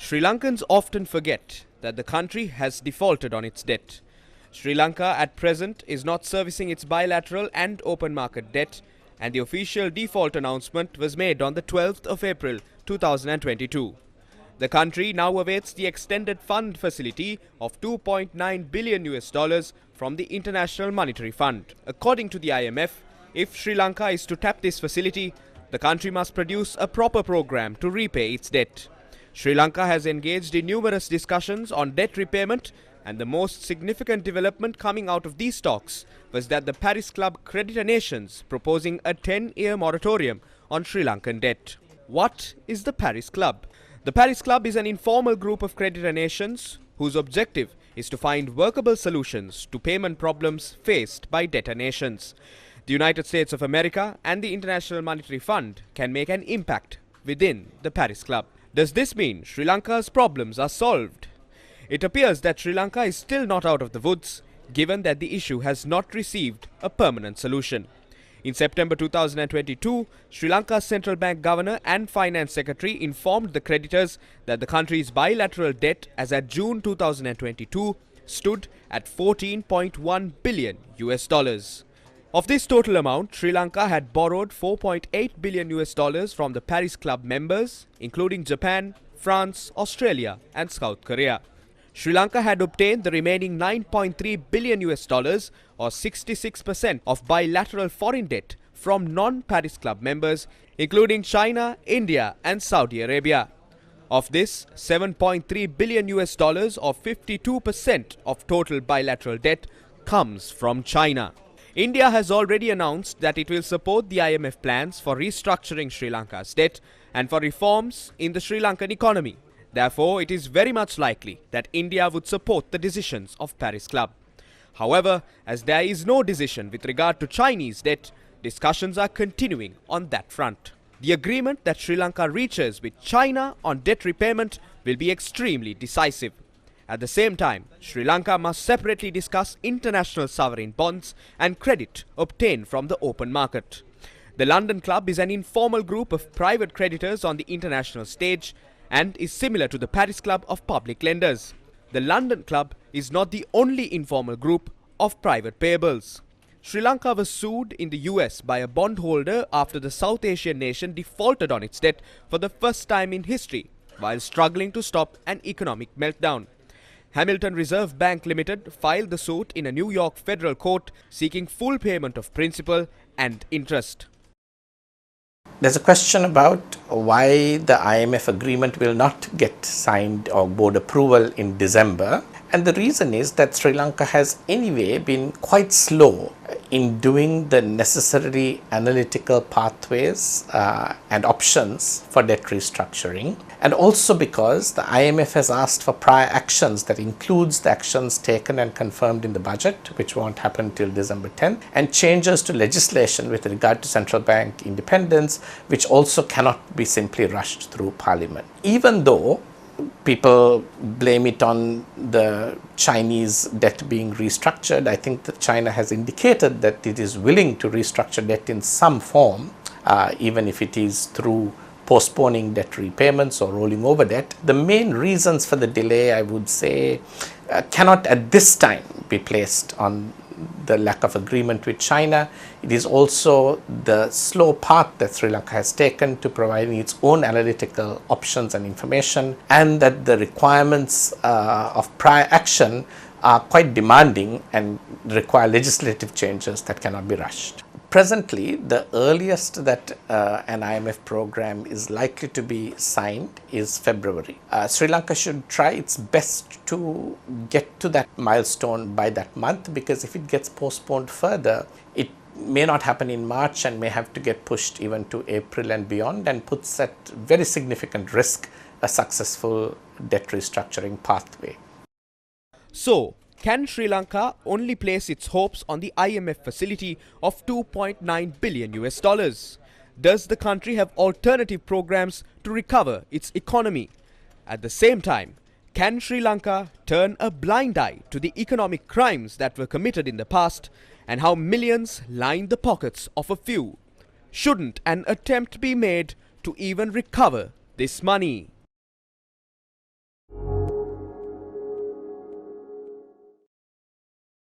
Sri Lankans often forget that the country has defaulted on its debt. Sri Lanka at present is not servicing its bilateral and open market debt, and the official default announcement was made on the 12th of April 2022. The country now awaits the extended fund facility of $2.9 billion from the International Monetary Fund. According to the IMF, if Sri Lanka is to tap this facility, the country must produce a proper program to repay its debt. Sri Lanka has engaged in numerous discussions on debt repayment, and the most significant development coming out of these talks was that the Paris Club creditor nations proposing a 10-year moratorium on Sri Lankan debt. What is the Paris Club? The Paris Club is an informal group of creditor nations whose objective is to find workable solutions to payment problems faced by debtor nations. The United States of America and the International Monetary Fund can make an impact within the Paris Club. Does this mean Sri Lanka's problems are solved? It appears that Sri Lanka is still not out of the woods, given that the issue has not received a permanent solution. In September 2022, Sri Lanka's central bank governor and finance secretary informed the creditors that the country's bilateral debt as at June 2022 stood at $14.1 billion. Of this total amount, Sri Lanka had borrowed $4.8 billion from the Paris Club members, including Japan, France, Australia, and South Korea. Sri Lanka had obtained the remaining $9.3 billion or 66% of bilateral foreign debt from non-Paris Club members, including China, India, and Saudi Arabia. Of this, $7.3 billion or 52% of total bilateral debt comes from China. India has already announced that it will support the IMF plans for restructuring Sri Lanka's debt and for reforms in the Sri Lankan economy. Therefore, it is very much likely that India would support the decisions of Paris Club. However, as there is no decision with regard to Chinese debt, discussions are continuing on that front. The agreement that Sri Lanka reaches with China on debt repayment will be extremely decisive. At the same time, Sri Lanka must separately discuss international sovereign bonds and credit obtained from the open market. The London Club is an informal group of private creditors on the international stage and is similar to the Paris Club of public lenders. The London Club is not the only informal group of private payables. Sri Lanka was sued in the US by a bondholder after the South Asian nation defaulted on its debt for the first time in history, while struggling to stop an economic meltdown. Hamilton Reserve Bank Limited filed the suit in a New York federal court seeking full payment of principal and interest. There's a question about why the IMF agreement will not get signed or board approval in December. And the reason is that Sri Lanka has anyway been quite slow in doing the necessary analytical pathways and options for debt restructuring, and also because the IMF has asked for prior actions that includes the actions taken and confirmed in the budget, which won't happen till December 10th, and changes to legislation with regard to central bank independence, which also cannot be simply rushed through Parliament. Even though people blame it on the Chinese debt being restructured, I think that China has indicated that it is willing to restructure debt in some form, even if it is through postponing debt repayments or rolling over debt. The main reasons for the delay, I would say, cannot at this time be placed on the lack of agreement with China. It is also the slow path that Sri Lanka has taken to providing its own analytical options and information, and that the requirements of prior action are quite demanding and require legislative changes that cannot be rushed. Presently, the earliest that an IMF program is likely to be signed is February. Sri Lanka should try its best to get to that milestone by that month, because if it gets postponed further, it may not happen in March and may have to get pushed even to April and beyond, and puts at very significant risk a successful debt restructuring pathway. So, can Sri Lanka only place its hopes on the IMF facility of $2.9 billion? Does the country have alternative programs to recover its economy? At the same time, can Sri Lanka turn a blind eye to the economic crimes that were committed in the past and how millions line the pockets of a few? Shouldn't an attempt be made to even recover this money?